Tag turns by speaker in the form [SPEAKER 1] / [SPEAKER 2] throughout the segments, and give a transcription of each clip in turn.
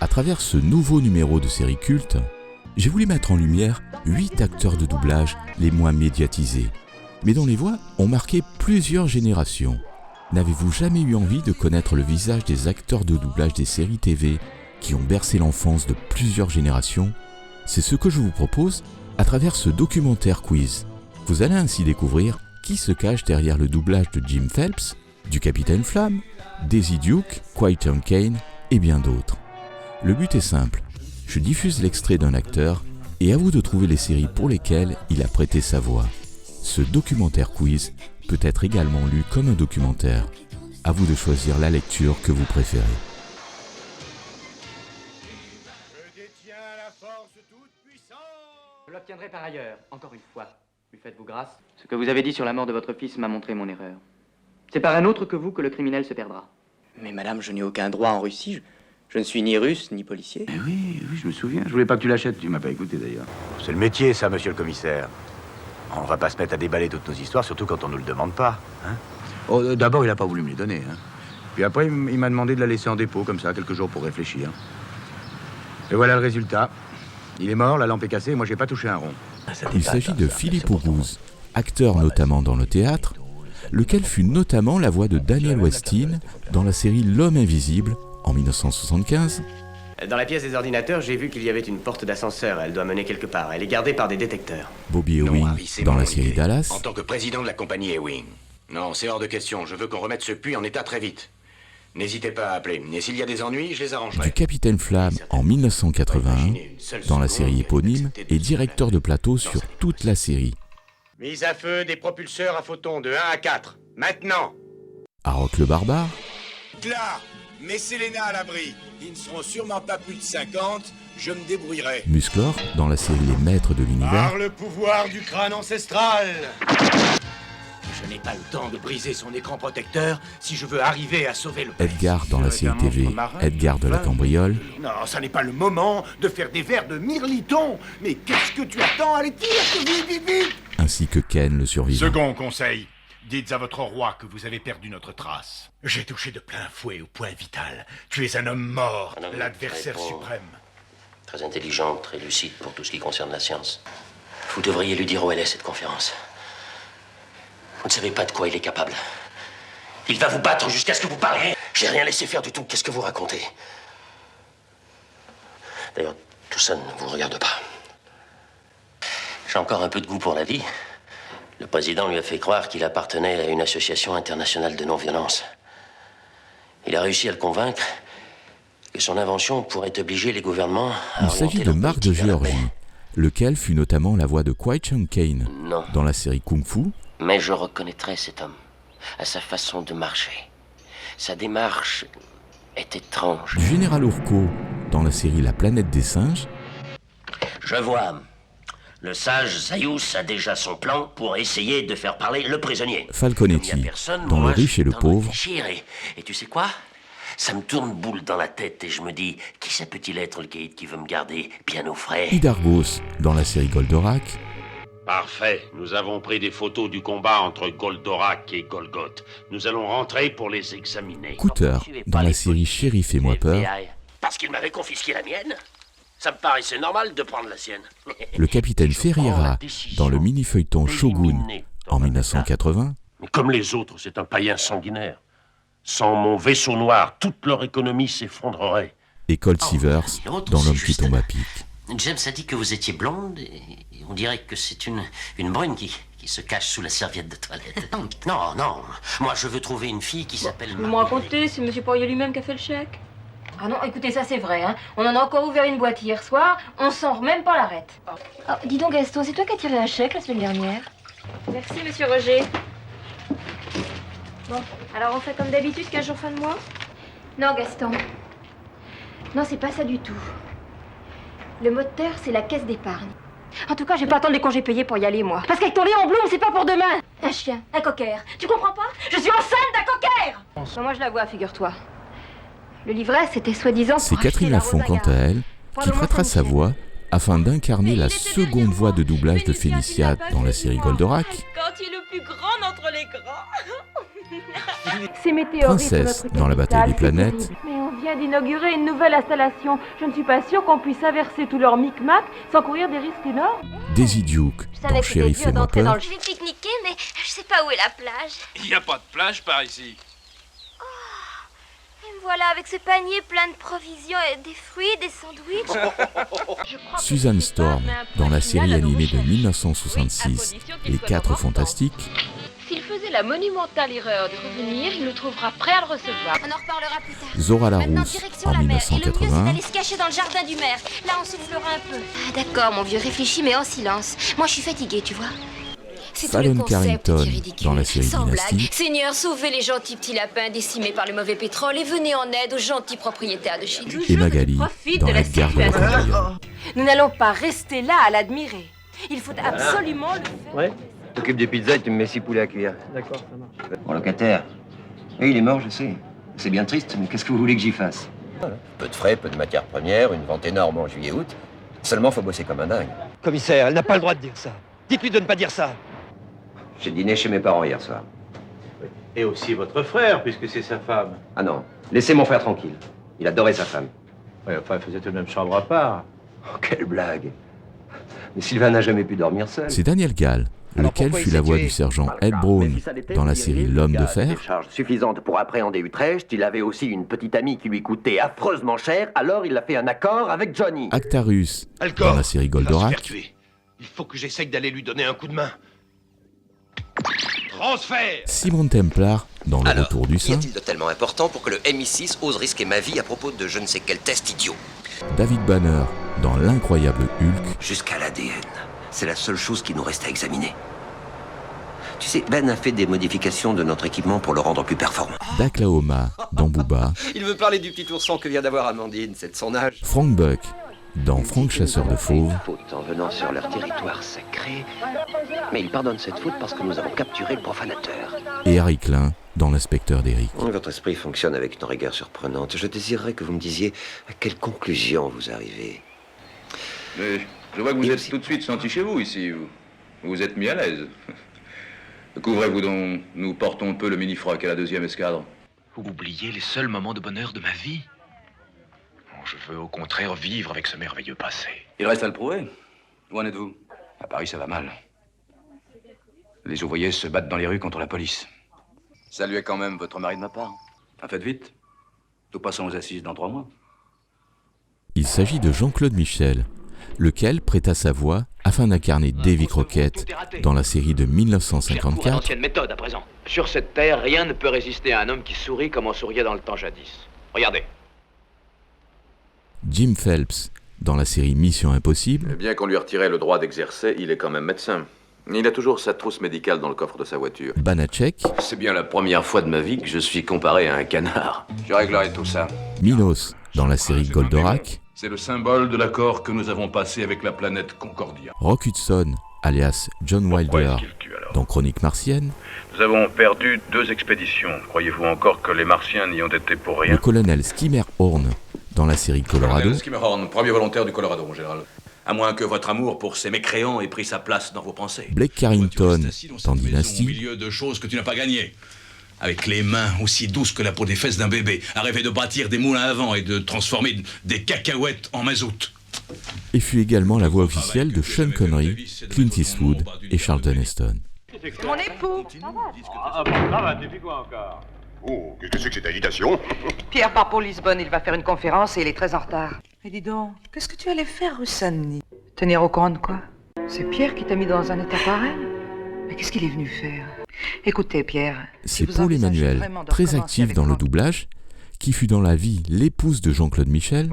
[SPEAKER 1] À travers ce nouveau numéro de série culte, j'ai voulu mettre en lumière 8 acteurs de doublage les moins médiatisés, mais dont les voix ont marqué plusieurs générations. N'avez-vous jamais eu envie de connaître le visage des acteurs de doublage des séries TV qui ont bercé l'enfance de plusieurs générations? C'est ce que je vous propose à travers ce documentaire quiz. Vous allez ainsi découvrir qui se cache derrière le doublage de Jim Phelps, du Capitaine Flamme, Daisy Duke, Qui-Gon Kane et bien d'autres. Le but est simple, je diffuse l'extrait d'un acteur et à vous de trouver les séries pour lesquelles il a prêté sa voix. Ce documentaire quiz peut être également lu comme un documentaire. À vous de choisir la lecture que vous préférez.
[SPEAKER 2] Je détiens la force toute puissante.
[SPEAKER 3] Je l'obtiendrai par ailleurs, encore une fois. Lui faites-vous grâce. Ce que vous avez dit sur la mort de votre fils m'a montré mon erreur. C'est par un autre que vous que le criminel se perdra.
[SPEAKER 4] Mais madame, je n'ai aucun droit en Russie. Je ne suis ni russe, ni policier.
[SPEAKER 5] Oui, je me souviens. Je voulais pas que tu l'achètes. Tu m'as pas écouté, d'ailleurs.
[SPEAKER 6] C'est le métier, ça, monsieur le commissaire. On va pas se mettre à déballer toutes nos histoires, surtout quand on nous le demande pas, hein.
[SPEAKER 5] Oh, d'abord, il a pas voulu me les donner, hein. Puis après, il m'a demandé de la laisser en dépôt, comme ça, quelques jours pour réfléchir. Et voilà le résultat. Il est mort, la lampe est cassée, et moi, j'ai pas touché un rond.
[SPEAKER 1] Il s'agit de Philippe Auguste, acteur notamment dans le théâtre, lequel fut notamment la voix de Daniel Westin dans la série L'Homme Invisible en 1975.
[SPEAKER 7] Dans la pièce des ordinateurs, j'ai vu qu'il y avait une porte d'ascenseur. Elle doit mener quelque part. Elle est gardée par des détecteurs.
[SPEAKER 1] Bobby Ewing dans la série Dallas.
[SPEAKER 8] En tant que président de la compagnie Ewing. Non, c'est hors de question. Je veux qu'on remette ce puits en état très vite. N'hésitez pas à appeler. Et s'il y a des ennuis, je les arrangerai.
[SPEAKER 1] Du Capitaine Flamme en 1981 dans la série éponyme et directeur de plateau sur toute la série.
[SPEAKER 2] Mise à feu des propulseurs à photons de 1 à 4. Maintenant.
[SPEAKER 1] Harold le Barbare.
[SPEAKER 2] Là, mets Selena à l'abri. Ils ne seront sûrement pas plus de 50. Je me débrouillerai.
[SPEAKER 1] Musclor dans la série Les Maîtres de l'Univers.
[SPEAKER 2] Par le pouvoir du crâne ancestral.
[SPEAKER 9] Je n'ai pas le temps de briser son écran protecteur si je veux arriver à sauver le père.
[SPEAKER 1] Edgar dans la série TV Edgar de la Cambriole.
[SPEAKER 2] Non, ça n'est pas le moment de faire des vers de mirliton. Mais qu'est-ce que tu attends? Allez, tire, vite, vite, vite.
[SPEAKER 1] Ainsi que Ken le survivant.
[SPEAKER 10] Second conseil, dites à votre roi que vous avez perdu notre trace. J'ai touché de plein fouet au point vital. Tu es un homme mort, l'adversaire suprême.
[SPEAKER 11] Très intelligente, très lucide pour tout ce qui concerne la science. Vous devriez lui dire où elle est, cette conférence. Vous ne savez pas de quoi il est capable. Il va vous battre jusqu'à ce que vous parliez. J'ai rien laissé faire du tout. Qu'est-ce que vous racontez? D'ailleurs, tout ça ne vous regarde pas. J'ai encore un peu de goût pour la vie. Le président lui a fait croire qu'il appartenait à une association internationale de non-violence. Il a réussi à le convaincre que son invention pourrait obliger les gouvernements à
[SPEAKER 1] Il s'agit de Marc de Géorgie, lequel fut notamment la voix de Qui-Gon Kane dans la série Kung Fu.
[SPEAKER 11] Mais je reconnaîtrais cet homme, à sa façon de marcher. Sa démarche est étrange.
[SPEAKER 1] Du général Urko dans la série La Planète des Singes.
[SPEAKER 11] Je vois. Le sage Zaius a déjà son plan pour essayer de faire parler le prisonnier.
[SPEAKER 1] Falconetti dans Le Riche et le Pauvre.
[SPEAKER 11] Et tu sais quoi? Ça me tourne boule dans la tête et je me dis, qui ça peut-il être le caïd qui veut me garder bien au frais?
[SPEAKER 1] Hydargos dans la série Goldorak.
[SPEAKER 12] Parfait. Nous avons pris des photos du combat entre Goldorak et Golgoth. Nous allons rentrer pour les examiner.
[SPEAKER 1] Cooter dans la série Shérif et moi peur.
[SPEAKER 11] Parce qu'il m'avait confisqué la mienne? Ça me paraissait normal de prendre la sienne.
[SPEAKER 1] Le capitaine Ferreira dans le mini-feuilleton Shogun en 1980.
[SPEAKER 12] Mais comme les autres, c'est un païen sanguinaire. Sans mon vaisseau noir, toute leur économie s'effondrerait.
[SPEAKER 1] Et Colt Seavers dans L'homme qui tombe à pic.
[SPEAKER 11] James a dit que vous étiez blonde et on dirait que c'est une brune qui se cache sous la serviette de toilette. Non. Moi, je veux trouver une fille qui s'appelle...
[SPEAKER 13] Vous me racontez, c'est M. Poirier lui-même qui a fait le chèque. Ah non, écoutez, ça c'est vrai, hein. On en a encore ouvert une boîte hier soir, on sent même pas l'arrête. Oh, dis donc Gaston, c'est toi qui as tiré un chèque la semaine dernière? Merci, monsieur Roger. Bon, alors on fait comme d'habitude, 15 jours fin de mois? Non, Gaston. Non, c'est pas ça du tout. Le moteur, c'est la caisse d'épargne. En tout cas, je vais pas attendre les congés payés pour y aller, moi. Parce qu'avec ton Léon Blum, c'est pas pour demain. Un chien, un cocker. Tu comprends pas? Je suis enceinte d'un cocker. Non, moi, je la vois, figure-toi. Le livret, c'était soi-disant...
[SPEAKER 1] C'est Catherine Lafont, quant à elle, qui prêtera sa voix afin d'incarner la seconde voix de doublage de Félicia dans la série Goldorak.
[SPEAKER 13] Quand il est le plus grand d'entre les grands. Ces météorites sur
[SPEAKER 1] Princesse
[SPEAKER 13] notre
[SPEAKER 1] dans la bataille des
[SPEAKER 13] capitale, c'est
[SPEAKER 1] planètes.
[SPEAKER 13] terrible. Mais on vient d'inaugurer une nouvelle installation. Je ne suis pas sûre qu'on puisse inverser tout leur micmac sans courir des risques énormes.
[SPEAKER 1] Daisy Duke dans Shérif et moi peur.
[SPEAKER 14] Je vais pique-niquer, mais je sais pas où est la plage.
[SPEAKER 15] Il n'y a pas de plage par ici.
[SPEAKER 14] Et me voilà avec ce panier plein de provisions et des fruits, des sandwichs.
[SPEAKER 1] Suzanne Storm dans la série animée de 1966, Les Quatre Fantastiques.
[SPEAKER 16] S'il faisait la monumentale erreur de revenir, il nous trouvera prêt à le recevoir.
[SPEAKER 14] On en reparlera plus tard.
[SPEAKER 1] Zora
[SPEAKER 14] Maintenant,
[SPEAKER 1] Larousse
[SPEAKER 14] direction
[SPEAKER 1] en
[SPEAKER 14] la mer. Et le mieux, c'est
[SPEAKER 1] 1980.
[SPEAKER 14] d'aller se cacher dans le jardin du maire. Là, on soufflera un peu. Ah, d'accord, mon vieux, réfléchis, mais en silence. Moi, je suis fatiguée, tu vois. C'est tout le
[SPEAKER 1] Fallon
[SPEAKER 14] concept
[SPEAKER 1] Carrington
[SPEAKER 14] qui est ridicule.
[SPEAKER 1] dans la série
[SPEAKER 14] Sans blague,
[SPEAKER 1] Dynasty.
[SPEAKER 14] Seigneur, sauvez les gentils petits lapins décimés par le mauvais pétrole et venez en aide aux gentils propriétaires de chez nous.
[SPEAKER 1] Et Magali dans La Garde de la Corbeille.
[SPEAKER 13] Nous n'allons pas rester là à l'admirer. Il faut absolument le faire.
[SPEAKER 17] Ouais. T'occupes des pizzas et tu me mets 6 poulets à cuire.
[SPEAKER 13] D'accord, ça marche.
[SPEAKER 17] Mon locataire. Oui, il est mort, je sais. C'est bien triste, mais qu'est-ce que vous voulez que j'y fasse?
[SPEAKER 11] Peu de frais, peu de matières premières, une vente énorme en juillet-août. Seulement, faut bosser comme un dingue.
[SPEAKER 17] Commissaire, elle n'a pas le droit de dire ça. Dites-lui de ne pas dire ça. J'ai dîné chez mes parents hier soir.
[SPEAKER 18] Et aussi votre frère, puisque c'est sa femme.
[SPEAKER 17] Ah non, laissez mon frère tranquille. Il adorait sa femme.
[SPEAKER 18] Oui, enfin, il faisait tout de même chambre à part.
[SPEAKER 17] Oh, quelle blague. Mais Sylvain n'a jamais pu dormir seul.
[SPEAKER 1] C'est Daniel Gall, lequel fut la voix du sergent Ed Brown dans la série L'Homme de Fer.
[SPEAKER 19] Des charges suffisantes pour appréhender Utrecht. Il avait aussi une petite amie qui lui coûtait affreusement cher. Alors il a fait un accord avec Johnny.
[SPEAKER 1] Actarus dans la série Goldorak.
[SPEAKER 9] Il faut que j'essaye d'aller lui donner un coup de main. Transfert!
[SPEAKER 1] Simon Templar dans Le
[SPEAKER 11] Alors,
[SPEAKER 1] Retour du
[SPEAKER 11] qu'y
[SPEAKER 1] Saint.
[SPEAKER 11] a-t-il de tellement important pour que le MI6 ose risquer ma vie à propos de je ne sais quel test idiot?
[SPEAKER 1] David Banner dans L'incroyable Hulk.
[SPEAKER 17] Jusqu'à l'ADN. C'est la seule chose qui nous reste à examiner. Tu sais, Ben a fait des modifications de notre équipement pour le rendre plus performant.
[SPEAKER 1] D'Oklahoma dans Booba.
[SPEAKER 11] Il veut parler du petit ourson que vient d'avoir Amandine, c'est de son âge.
[SPEAKER 1] Frank Buck dans Frank Chasseur de Fauves.
[SPEAKER 17] Faute en venant sur leur territoire sacré. Mais il pardonne cette faute parce que nous avons capturé le profanateur.
[SPEAKER 1] Et Harry Klein dans L'inspecteur d'Eric.
[SPEAKER 17] Votre esprit fonctionne avec une rigueur surprenante. Je désirerais que vous me disiez à quelle conclusion vous arrivez.
[SPEAKER 20] Mais je vois que vous êtes tout de suite senti chez vous ici. Vous vous êtes mis à l'aise. Couvrez-vous donc, nous portons un peu le mini-froc à la 2e escadre.
[SPEAKER 9] Vous oubliez les seuls moments de bonheur de ma vie. Je veux au contraire vivre avec ce merveilleux passé.
[SPEAKER 20] Il reste à le prouver. Où en êtes-vous? À Paris, ça va mal. Les ouvriers se battent dans les rues contre la police. Saluez quand même votre mari de ma part. Faites vite. Nous passons aux assises dans 3 mois.
[SPEAKER 1] Il s'agit de Jean-Claude Michel, lequel prêta sa voix afin d'incarner Davy Crockett dans la série de 1954.
[SPEAKER 3] Ancienne méthode à présent. Sur cette terre, rien ne peut résister à un homme qui sourit comme on souriait dans le temps jadis. Regardez.
[SPEAKER 1] Jim Phelps dans la série Mission Impossible.
[SPEAKER 21] Bien qu'on lui retirait le droit d'exercer, il est quand même médecin. Il a toujours sa trousse médicale dans le coffre de sa voiture.
[SPEAKER 1] Banachek.
[SPEAKER 20] C'est bien la première fois de ma vie que je suis comparé à un canard. Je réglerai tout ça.
[SPEAKER 1] Minos dans la série Goldorak.
[SPEAKER 22] C'est le symbole de l'accord que nous avons passé avec la planète Concordia.
[SPEAKER 1] Rock Hudson, alias John Wilder, dans Chronique martienne.
[SPEAKER 22] Nous avons perdu 2 expéditions. Croyez-vous encore que les Martiens n'y ont été pour rien?
[SPEAKER 1] Le colonel Skimmer Horn, dans la série Colorado.
[SPEAKER 20] Colonel Skimmerhorn, premier volontaire du Colorado, mon général. À moins que votre amour pour ces mécréants ait pris sa place dans vos pensées.
[SPEAKER 1] Blake Carrington, dans
[SPEAKER 22] Au
[SPEAKER 1] Dynasty.
[SPEAKER 22] milieu de choses que tu n'as pas gagnées. Avec les mains aussi douces que la peau des fesses d'un bébé, à rêver de bâtir des moulins à vent et de transformer des cacahuètes en mazout.
[SPEAKER 1] Et fut également la voix officielle de Sean Connery, Clint Eastwood et Charlton Heston.
[SPEAKER 23] Mon époux.
[SPEAKER 24] Ah, ça va, tu fais quoi encore?
[SPEAKER 2] Oh, qu'est-ce que c'est que cette agitation?
[SPEAKER 23] Pierre part pour Lisbonne, il va faire une conférence et il est très en retard. Mais dis donc, qu'est-ce que tu allais faire, Rossani? Tenir au courant de quoi? C'est Pierre qui t'a mis dans un état pareil? Mais qu'est-ce qu'il est venu faire? Écoutez, Pierre.
[SPEAKER 1] C'est Paul Emmanuel, très actif dans le doublage, qui fut dans la vie l'épouse de Jean-Claude Michel,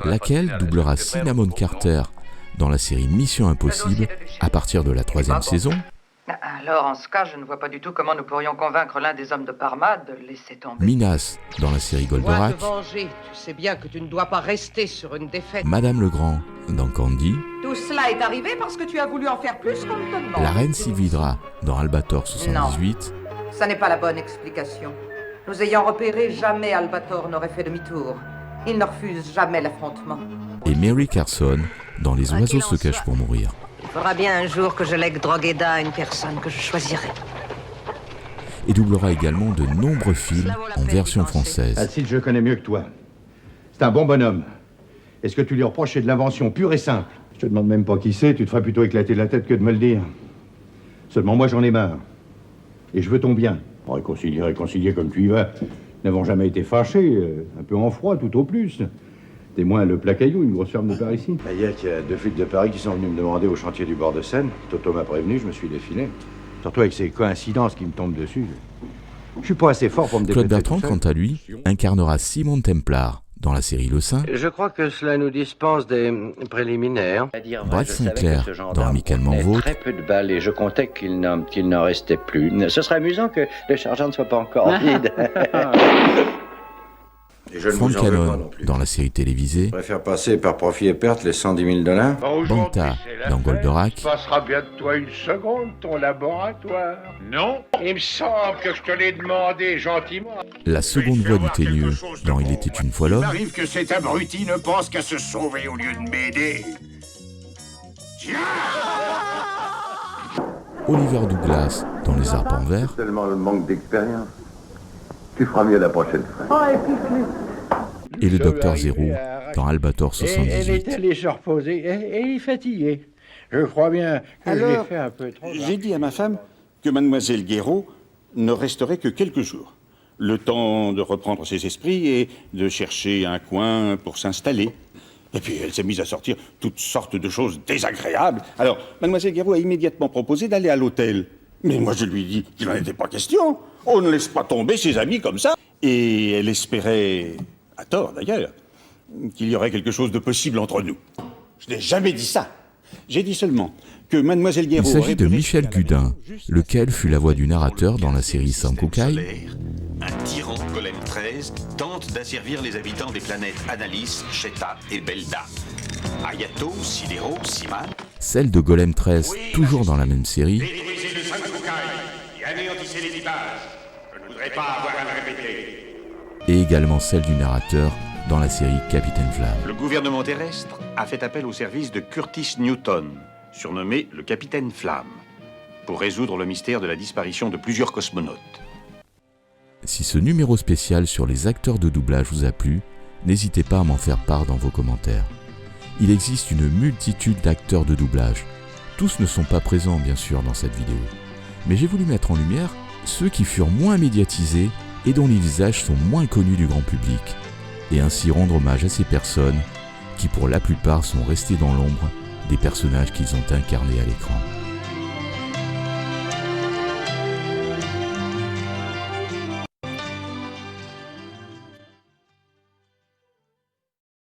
[SPEAKER 1] laquelle doublera Cinnamon Carter dans la série Mission Impossible à partir de la 3e saison.
[SPEAKER 23] Alors, en ce cas, je ne vois pas du tout comment nous pourrions convaincre l'un des hommes de Parma de laisser tomber.
[SPEAKER 1] Minas dans la série Goldorak.
[SPEAKER 23] Te venger, tu sais bien que tu ne dois pas rester sur une défaite.
[SPEAKER 1] Madame Legrand dans Candy.
[SPEAKER 23] Tout cela est arrivé parce que tu as voulu en faire plus qu'on te demande.
[SPEAKER 1] La reine Sylvidra dans Albator 78.
[SPEAKER 23] Ça n'est pas la bonne explication. Nous ayant repéré, jamais Albator n'aurait fait demi-tour. Il ne refuse jamais l'affrontement.
[SPEAKER 1] Et Mary Carson dans Les oiseaux se cachent pour mourir.
[SPEAKER 23] Il faudra bien un jour que je lègue Drogheda à une personne que je choisirai.
[SPEAKER 1] et doublera également de nombreux films en version française.
[SPEAKER 4] Alcide, je connais mieux que toi. C'est un bon bonhomme. Et ce que tu lui reproches, c'est de l'invention pure et simple. Je te demande même pas qui c'est, tu te ferais plutôt éclater la tête que de me le dire. Seulement moi, j'en ai marre. Et je veux ton bien. Bon, réconcilier comme tu y vas. Nous n'avons jamais été fâchés, un peu en froid tout au plus. Témoin le Placaillou, une grosse ferme de par ici. Hier, il y a 2 flics de Paris qui sont venus me demander au chantier du bord de Seine. Toto m'a prévenu, je me suis défilé. Surtout avec ces coïncidences qui me tombent dessus. Je suis pas assez fort pour me
[SPEAKER 1] Claude
[SPEAKER 4] dépêcher.
[SPEAKER 1] Bertrand, quant à lui, incarnera Simon Templar dans la série Le Saint.
[SPEAKER 19] Je crois que cela nous dispense des préliminaires.
[SPEAKER 1] Brad Sinclair dans Amicalement Vôtre.
[SPEAKER 19] Très peu de balles et je comptais qu'il n'en restait plus. Ce serait amusant que le chargeur ne soit pas encore vide.
[SPEAKER 1] Frank Cannon dans la série télévisée.
[SPEAKER 4] Je préfère passer par profit et perte les 110 000 $.
[SPEAKER 1] Banta dans Goldorak.
[SPEAKER 10] Passera bien de toi une seconde, ton laboratoire. Non, il me semble que je te l'ai demandé gentiment.
[SPEAKER 1] La seconde voix du Teigneux dans Il était une fois l'homme.
[SPEAKER 2] Il arrive que cet abruti ne pense qu'à se sauver au lieu de m'aider.
[SPEAKER 1] Oliver Douglas dans Les Arpents Verts.
[SPEAKER 5] Tellement le manque d'expérience. Tu feras mieux la prochaine fois.
[SPEAKER 1] Et le Docteur Zéro dans Albator
[SPEAKER 6] Elle
[SPEAKER 1] 78.
[SPEAKER 6] est allée se reposer et il est fatigué. Je crois bien que je l'ai fait un peu trop.
[SPEAKER 7] J'ai dit à ma femme que mademoiselle Guéraud ne resterait que quelques jours. Le temps de reprendre ses esprits et de chercher un coin pour s'installer. Et puis elle s'est mise à sortir toutes sortes de choses désagréables. Alors, mademoiselle Guéraud a immédiatement proposé d'aller à l'hôtel. Mais moi je lui ai dit qu'il n'en était pas question. On ne laisse pas tomber ses amis comme ça. Et elle espérait, à tort d'ailleurs, qu'il y aurait quelque chose de possible entre nous. Je n'ai jamais dit ça. J'ai dit seulement que mademoiselle Guéraud...
[SPEAKER 1] Il s'agit de Michel Gudin, lequel fut la voix du narrateur dans la série Sankokai.
[SPEAKER 25] Un tyran Golem 13 tente d'asservir les habitants des planètes Analys, Sheta et Belda. Ayato, Sidero, Siman...
[SPEAKER 1] Celle de Golem 13, toujours dans la même série.
[SPEAKER 10] Dirigez le Sankokai et anéantissez l'équipage. Je ne voudrais pas avoir à le répéter.
[SPEAKER 1] Et également celle du narrateur dans la série Capitaine Flamme.
[SPEAKER 25] Le gouvernement terrestre a fait appel au service de Curtis Newton, surnommé le Capitaine Flamme, pour résoudre le mystère de la disparition de plusieurs cosmonautes.
[SPEAKER 1] Si ce numéro spécial sur les acteurs de doublage vous a plu, n'hésitez pas à m'en faire part dans vos commentaires. Il existe une multitude d'acteurs de doublage. Tous ne sont pas présents bien sûr dans cette vidéo. Mais j'ai voulu mettre en lumière ceux qui furent moins médiatisés et dont les visages sont moins connus du grand public. Et ainsi rendre hommage à ces personnes qui pour la plupart sont restées dans l'ombre des personnages qu'ils ont incarnés à l'écran.